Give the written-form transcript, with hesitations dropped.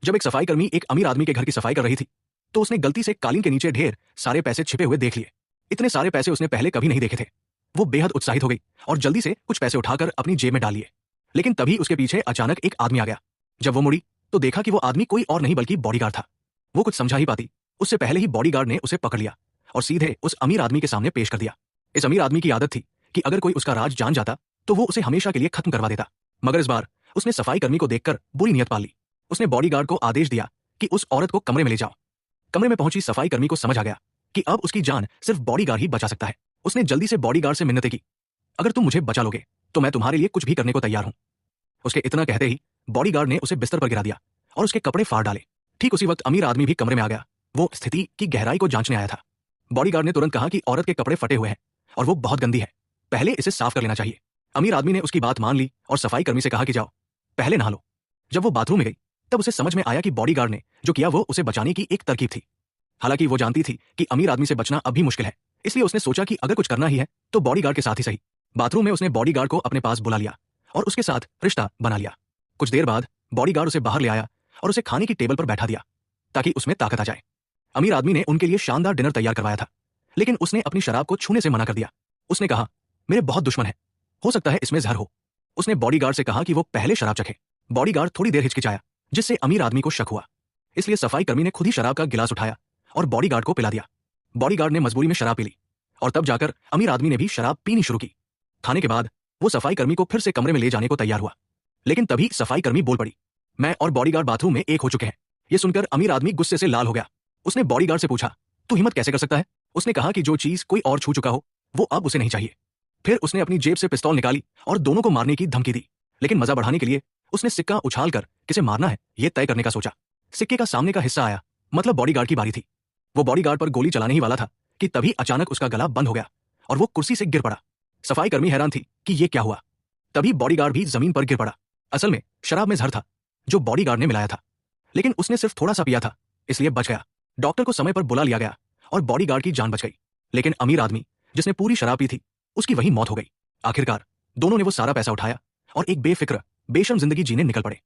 जब एक सफाई कर्मी एक अमीर आदमी के घर की सफाई कर रही थी, तो उसने गलती से कालीन के नीचे ढेर सारे पैसे छिपे हुए देख लिए। इतने सारे पैसे उसने पहले कभी नहीं देखे थे। वो बेहद उत्साहित हो गई और जल्दी से कुछ पैसे उठाकर अपनी जेब में डाल लिए। लेकिन तभी उसके पीछे अचानक एक आदमी आ गया। जब वो मुड़ी तो देखा कि वो आदमी कोई और नहीं बल्कि बॉडीगार्ड था। वो कुछ समझा ही पाती, उससे पहले ही बॉडीगार्ड ने उसे पकड़ लिया और सीधे उस अमीर आदमी के सामने पेश कर दिया। इस अमीर आदमी की आदत थी कि अगर कोई उसका राज जान जाता तो वो उसे हमेशा के लिए खत्म करवा देता। मगर इस बार उसने सफाई कर्मी को देखकर बुरी नियत पाल ली। उसने बॉडीगार्ड को आदेश दिया कि उस औरत को कमरे में ले जाओ। कमरे में पहुंची सफाई कर्मी को समझ आ गया कि अब उसकी जान सिर्फ बॉडीगार्ड ही बचा सकता है। उसने जल्दी से बॉडीगार्ड से मिन्नतें की, अगर तुम मुझे बचा लोगे तो मैं तुम्हारे लिए कुछ भी करने को तैयार हूं। उसके इतना कहते ही बॉडीगार्ड ने उसे बिस्तर पर गिरा दिया और उसके कपड़े फाड़ डाले। ठीक उसी वक्त अमीर आदमी भी कमरे में आ गया। वो स्थिति की गहराई को जांचने आया था। बॉडीगार्ड ने तुरंत कहा कि औरत के कपड़े फटे हुए हैं और वो बहुत गंदी है, पहले इसे साफ कर लेना चाहिए। अमीर आदमी ने उसकी बात मान ली और सफाई कर्मी से कहा कि जाओ पहले नहा लो। जब वो बाथरूम में गई तब उसे समझ में आया कि बॉडीगार्ड ने जो किया वो उसे बचाने की एक तरकीब थी। हालांकि वो जानती थी कि अमीर आदमी से बचना अब भी मुश्किल है, इसलिए उसने सोचा कि अगर कुछ करना ही है तो बॉडीगार्ड के साथ ही सही। बाथरूम में उसने बॉडीगार्ड को अपने पास बुला लिया और उसके साथ रिश्ता बना लिया। कुछ देर बाद बॉडीगार्ड उसे बाहर ले आया और उसे खाने की टेबल पर बैठा दिया ताकि उसमें ताकत आ जाए। अमीर आदमी ने उनके लिए शानदार डिनर तैयार करवाया था, लेकिन उसने अपनी शराब को छूने से मना कर दिया। उसने कहा, मेरे बहुत दुश्मन है, हो सकता है इसमें जहर हो। उसने बॉडीगार्ड से कहा कि वो पहले शराब चखे। बॉडीगार्ड थोड़ी देर हिचकिचाया, जिससे अमीर आदमी को शक हुआ। इसलिए सफाई कर्मी ने खुद ही शराब का गिलास उठाया और बॉडीगार्ड को पिला दिया। बॉडीगार्ड ने मजबूरी में शराब पी ली और तब जाकर अमीर आदमी ने भी शराब पीनी शुरू की। खाने के बाद वो सफाई कर्मी को फिर से कमरे में ले जाने को तैयार हुआ, लेकिन तभी सफाई कर्मी बोल पड़ी, मैं और बॉडीगार्ड बाथरूम में एक हो चुके हैं। ये सुनकर अमीर आदमी गुस्से से लाल हो गया। उसने बॉडीगार्ड से पूछा, तू हिम्मत कैसे कर सकता है? उसने कहा कि जो चीज कोई और छू चुका हो वो अब उसे नहीं चाहिए। फिर उसने अपनी जेब से पिस्तौल निकाली और दोनों को मारने की धमकी दी, लेकिन मजा बढ़ाने के लिए उसने सिक्का उछालकर किसे मारना है यह तय करने का सोचा। सिक्के का सामने का हिस्सा आया, मतलब बॉडीगार्ड की बारी थी। वो बॉडीगार्ड पर गोली चलाने ही वाला था कि तभी अचानक उसका गला बंद हो गया और वो कुर्सी से गिर पड़ा। सफाई कर्मी हैरान थी कि ये क्या हुआ। तभी बॉडीगार्ड भी जमीन पर गिर पड़ा। असल में शराब में जहर था जो बॉडीगार्ड ने मिलाया था, लेकिन उसने सिर्फ थोड़ा सा पिया था, इसलिए बच गया। डॉक्टर को समय पर बुला लिया गया और बॉडीगार्ड की जान बच गई, लेकिन अमीर आदमी जिसने पूरी शराब पी थी उसकी वही मौत हो गई। आखिरकार दोनों ने वो सारा पैसा उठाया और एक बेफिक्र बेशर्म जिंदगी जीने निकल पड़े।